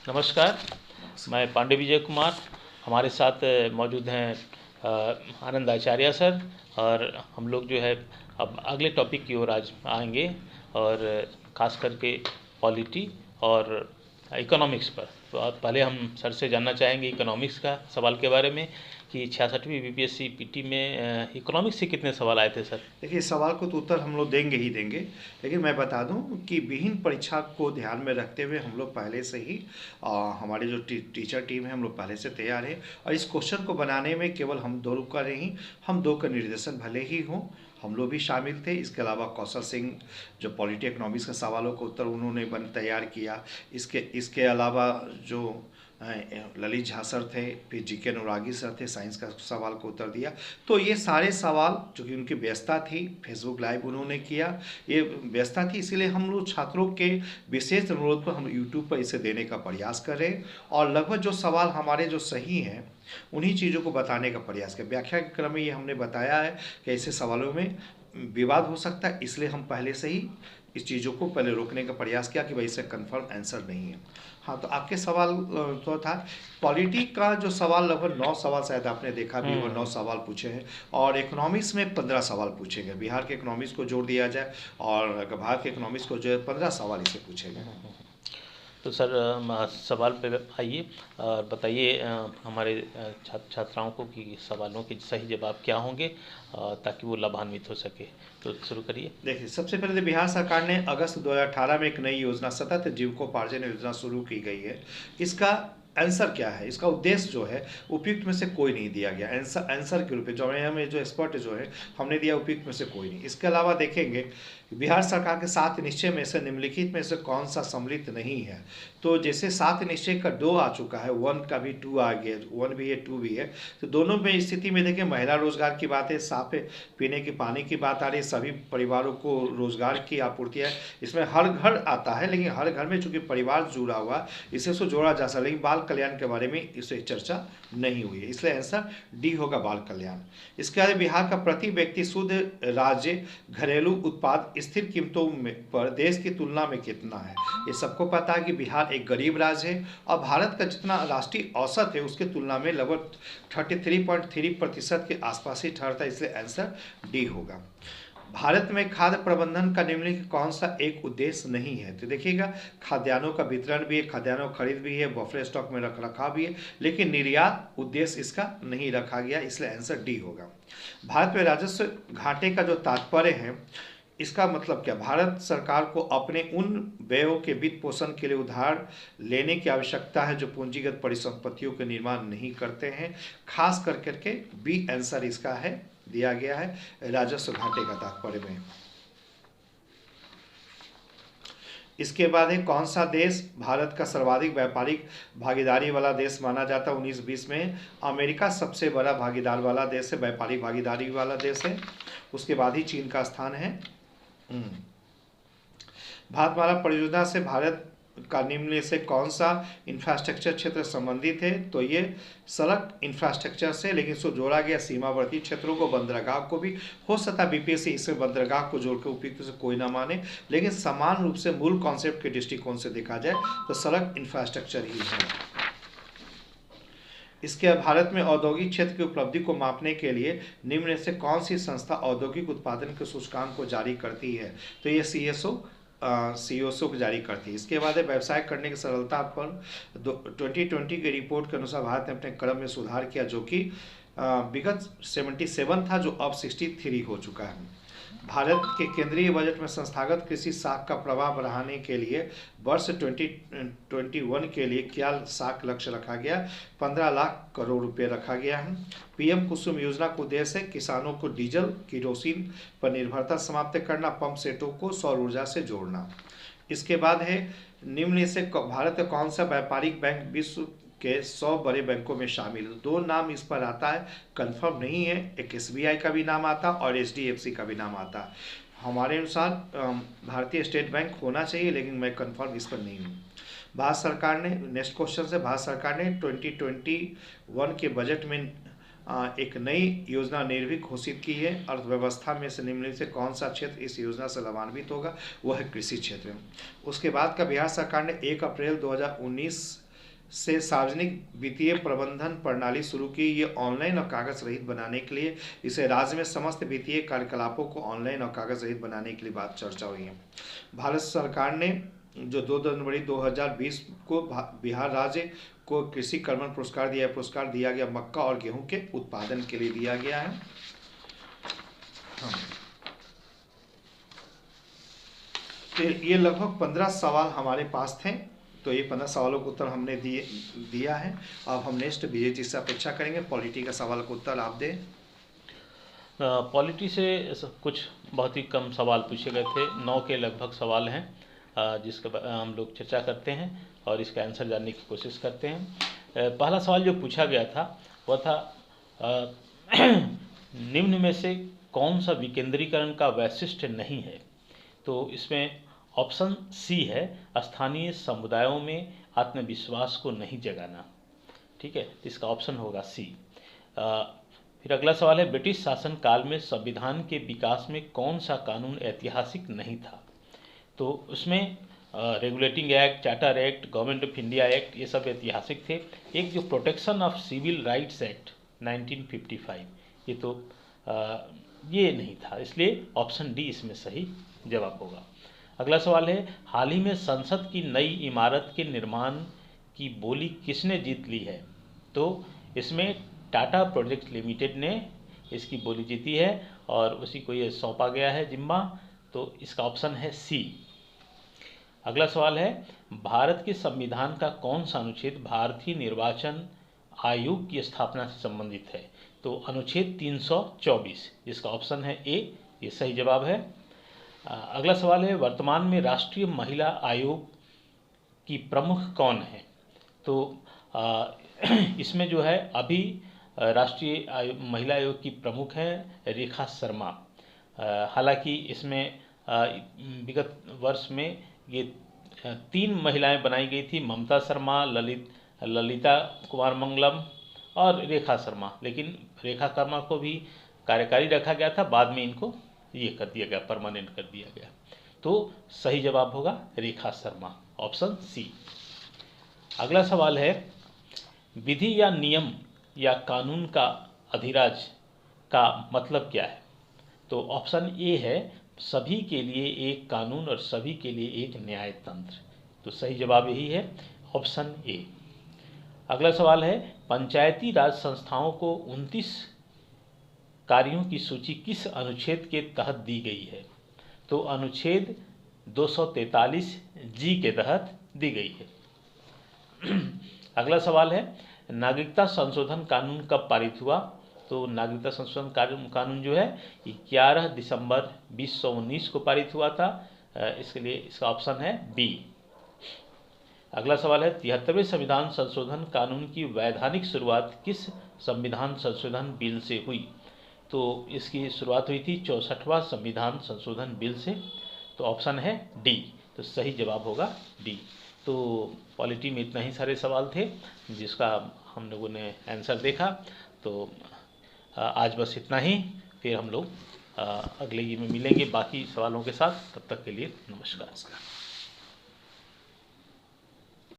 नमस्कार, मैं पांडे विजय कुमार। हमारे साथ मौजूद हैं आनंद आचार्य सर। और हम लोग जो है अब अगले टॉपिक की ओर आज आएंगे, और ख़ास करके पॉलिटी और इकोनॉमिक्स पर। तो अब पहले हम सर से जानना चाहेंगे इकोनॉमिक्स का सवाल के बारे में कि 66वीं बीपीएससी पीटी में इकोनॉमिक्स से कितने सवाल आए थे सर? देखिए, इस सवाल को तो उत्तर हम लोग देंगे ही देंगे, लेकिन मैं बता दूं कि विभिन्न परीक्षा को ध्यान में रखते हुए हम लोग पहले से ही हमारी जो टीचर टीम है हम लोग पहले से तैयार है। और इस क्वेश्चन को बनाने में केवल हम दो लोग का नहीं, हम दो का निर्देशन भले ही हों, हम लोग भी शामिल थे। इसके अलावा कौशल सिंह जो पॉलिटी इकोनॉमिक्स के सवालों को उत्तर उन्होंने तैयार किया। इसके इसके अलावा जो ललित झा सर थे, फिर जीके अनुरागी सर थे, साइंस का सवाल को उत्तर दिया। तो ये सारे सवाल जो कि उनकी व्यस्तता थी, फेसबुक लाइव उन्होंने किया, ये व्यस्तता थी, इसीलिए हम लोग छात्रों के विशेष अनुरोध पर हम यूट्यूब पर इसे देने का प्रयास कर रहे हैं। और लगभग जो सवाल हमारे जो सही हैं उन्हीं चीज़ों को बताने का प्रयास करें। व्याख्या के क्रम में ये हमने बताया है कि ऐसे सवालों में विवाद हो सकता है, इसलिए हम पहले से ही इस चीज़ों को पहले रोकने का प्रयास किया कि भाई इससे कंफर्म आंसर नहीं है। हाँ, तो आपके सवाल तो था पॉलिटी का जो सवाल, लगभग 9 सवाल शायद आपने देखा भी होगा, 9 सवाल पूछे हैं। और इकोनॉमिक्स में 15 सवाल पूछे गए। बिहार के इकोनॉमिक्स को जोड़ दिया जाए और अगर भारत के इकोनॉमिक्स को जो है 15 सवाल इसे पूछे गए। तो सर सवाल पे आइए और बताइए हमारे छात्राओं को कि सवालों के सही जवाब क्या होंगे, ताकि वो लाभान्वित हो सके। तो शुरू करिए। देखिए, सबसे पहले तो बिहार सरकार ने अगस्त 2018 में एक नई योजना सतत जीविकोपार्जन योजना शुरू की गई है। इसका आंसर क्या है, इसका उद्देश्य जो है उपयुक्त में से कोई नहीं दिया गया। आंसर के रूप में जो हमें जो एक्सपर्ट जो है हमने दिया, उपयुक्त में से कोई नहीं। इसके अलावा देखेंगे बिहार सरकार के 7 निश्चय में से निम्नलिखित में से कौन सा सम्मिलित नहीं है। तो जैसे 7 निश्चय का 2 आ चुका है, 1 का भी 2 आ गया, 1 भी है 2 भी है। तो दोनों में स्थिति में देखिए, महिला रोजगार की बात है, साफ पीने के पानी की बात आ रही है, सभी परिवारों को रोजगार की आपूर्ति है। इसमें हर घर आता है, लेकिन हर घर में चूंकि परिवार जुड़ा हुआ, इसे उसको जोड़ा जा सकता है, लेकिन बाल कल्याण के बारे में इसे चर्चा नहीं हुई है, इसलिए आंसर डी होगा, बाल कल्याण। इसके बाद बिहार का प्रति व्यक्ति शुद्ध राज्य घरेलू उत्पाद स्थिर कीमतों में पर देश की तुलना में कितना है। ये सबको पता है कि बिहार एक गरीब राज्य है और भारत का जितना राष्ट्रीय औसत है उसके तुलना में लगभग 33.3% के आसपास ही ठहरता है, इसलिए आंसर डी होगा। भारत में खाद्य प्रबंधन का निम्नलिखित कौन सा एक उद्देश्य नहीं है। तो देखिएगा, खाद्यान्नों का वितरण भी है, खाद्यान्नों खरीद भी है, बफर स्टॉक में रख रखा भी है, लेकिन निर्यात उद्देश्य इसका नहीं रखा गया, इसलिए आंसर डी होगा। भारत में राजस्व घाटे का जो तात्पर्य है, इसका मतलब क्या, भारत सरकार को अपने उन व्ययों के वित्त पोषण के लिए उधार लेने की आवश्यकता है जो पूंजीगत परिसंपत्तियों के निर्माण नहीं करते हैं। खास करके बी आंसर इसका है, दिया गया है राजस्व घाटे का तात्पर्य में। इसके बाद है कौन सा देश भारत का सर्वाधिक व्यापारिक भागीदारी वाला देश माना जाता है 19-20 में। अमेरिका सबसे बड़ा भागीदार वाला देश है, व्यापारिक भागीदारी वाला देश है। उसके बाद ही चीन का स्थान है। भारतमाला परियोजना से भारत का निम्न से कौन सा इंफ्रास्ट्रक्चर क्षेत्र संबंधित है। तो ये सड़क इंफ्रास्ट्रक्चर से, लेकिन इसको जोड़ा गया सीमावर्ती क्षेत्रों को, बंदरगाह को भी। हो सकता बीपीएससी इसमें बंदरगाह को जोड़ के उपयुक्त से कोई ना माने, लेकिन समान रूप से मूल कॉन्सेप्ट के दृष्टिकोण से देखा जाए तो सड़क इंफ्रास्ट्रक्चर ही है। इसके भारत में औद्योगिक क्षेत्र की उपलब्धि को मापने के लिए निम्न से कौन सी संस्था औद्योगिक उत्पादन के सूचकांक को जारी करती है। तो ये सीओसो को जारी करती है। इसके बाद व्यवसाय करने की सरलता पर 2020 की रिपोर्ट के अनुसार भारत ने अपने क्रम में सुधार किया, जो कि विगत 77 था, जो अब 63 हो चुका है। भारत के केंद्रीय बजट में संस्थागत कृषि साख का प्रभाव बढ़ाने के लिए वर्ष 2021 के लिए क्या साख लक्ष्य रखा गया, 15 लाख करोड़ रुपए रखा गया है। पीएम कुसुम योजना का उद्देश्य है किसानों को डीजल किरोसिन पर निर्भरता समाप्त करना, पंप सेटों को सौर ऊर्जा से जोड़ना। इसके बाद है निम्न से भारत का कौन सा व्यापारिक बैंक विश्व के 100 बड़े बैंकों में शामिल। 2 नाम इस पर आता है, कंफर्म नहीं है, एक एसबीआई का भी नाम आता और एचडीएफसी का भी नाम आता। हमारे अनुसार भारतीय स्टेट बैंक होना चाहिए, लेकिन मैं कंफर्म इस पर नहीं हूँ। भारत सरकार ने, नेक्स्ट क्वेश्चन से, भारत सरकार ने 2021 के बजट में एक नई योजना निर्भीक घोषित की है। अर्थव्यवस्था में से निम्न से कौन सा क्षेत्र इस योजना से लाभान्वित होगा, वह है कृषि क्षेत्र। उसके बाद का बिहार सरकार ने 1 अप्रैल 2019 से सार्वजनिक वित्तीय प्रबंधन प्रणाली शुरू की। ये ऑनलाइन और कागज रहित बनाने के लिए, इसे राज्य में समस्त वित्तीय कार्यकलापों को ऑनलाइन और कागज रहित बनाने के लिए बात चर्चा हुई है। भारत सरकार ने जो 2 जनवरी 2020 को बिहार राज्य को कृषि कर्मण पुरस्कार दिया। पुरस्कार दिया गया मक्का और गेहूं के उत्पादन के लिए दिया गया है। तो ये लगभग 15 सवाल हमारे पास थे। तो ये 15 सवालों का उत्तर हमने दिया है। अब हम नेक्स्ट विजय जी से अपेक्षा करेंगे पॉलिटी का सवाल का उत्तर आप दें। पॉलिटी से कुछ बहुत ही कम सवाल पूछे गए थे, 9 के लगभग सवाल हैं जिसका हम लोग चर्चा करते हैं और इसका आंसर जानने की कोशिश करते हैं। पहला सवाल जो पूछा गया था वह था निम्न में से कौन सा विकेंद्रीकरण का वैशिष्ट्य नहीं है। तो इसमें ऑप्शन सी है, स्थानीय समुदायों में आत्मविश्वास को नहीं जगाना। ठीक है, इसका ऑप्शन होगा सी। फिर अगला सवाल है, ब्रिटिश शासन काल में संविधान के विकास में कौन सा कानून ऐतिहासिक नहीं था। तो उसमें regulating act, charter act, government of India act, ये सब ऐतिहासिक थे। एक जो protection of civil rights act 1955, ये तो ये नहीं था, इसलिए ऑप्शन डी इसमें सही जवाब होगा। अगला सवाल है, हाल ही में संसद की नई इमारत के निर्माण की बोली किसने जीत ली है। तो इसमें टाटा प्रोजेक्ट लिमिटेड ने इसकी बोली जीती है और उसी को ये सौंपा गया है जिम्मा। तो इसका ऑप्शन है सी। अगला सवाल है, भारत के संविधान का कौन सा अनुच्छेद भारतीय निर्वाचन आयोग की स्थापना से संबंधित है। तो अनुच्छेद 324, जिसका ऑप्शन है ए, ये सही जवाब है। अगला सवाल है, वर्तमान में राष्ट्रीय महिला आयोग की प्रमुख कौन है। तो इसमें जो है अभी राष्ट्रीय महिला आयोग की प्रमुख हैं रेखा शर्मा। हालांकि इसमें विगत वर्ष में ये 3 महिलाएं बनाई गई थी, ममता शर्मा, ललिता कुमार मंगलम और रेखा शर्मा, लेकिन रेखा शर्मा को भी कार्यकारी रखा गया था, बाद में इनको ये कर दिया गया, परमानेंट कर दिया गया। तो सही जवाब होगा रेखा शर्मा, ऑप्शन सी। अगला सवाल है, विधि या नियम या कानून का अधिराज का मतलब क्या है। तो ऑप्शन ए है, सभी के लिए एक कानून और सभी के लिए एक न्याय तंत्र। तो सही जवाब यही है, ऑप्शन ए। अगला सवाल है, पंचायती राज संस्थाओं को 29 कार्यों की सूची किस अनुच्छेद के तहत दी गई है। तो अनुच्छेद 243 जी के तहत दी गई है। अगला सवाल है, नागरिकता संशोधन कानून कब पारित हुआ। तो नागरिकता संशोधन कानून जो है 11 दिसंबर 2019 को पारित हुआ था, इसके लिए इसका ऑप्शन है बी। अगला सवाल है, 73वें संविधान संशोधन कानून की वैधानिक शुरुआत किस संविधान संशोधन बिल से हुई। तो इसकी शुरुआत हुई थी 64वां संविधान संशोधन बिल से। तो ऑप्शन है डी, तो सही जवाब होगा डी। तो पॉलिटी में इतना ही सारे सवाल थे जिसका हम लोगों ने आंसर देखा। तो आज बस इतना ही, फिर हम लोग अगले ये में मिलेंगे बाकी सवालों के साथ। तब तक के लिए नमस्कार।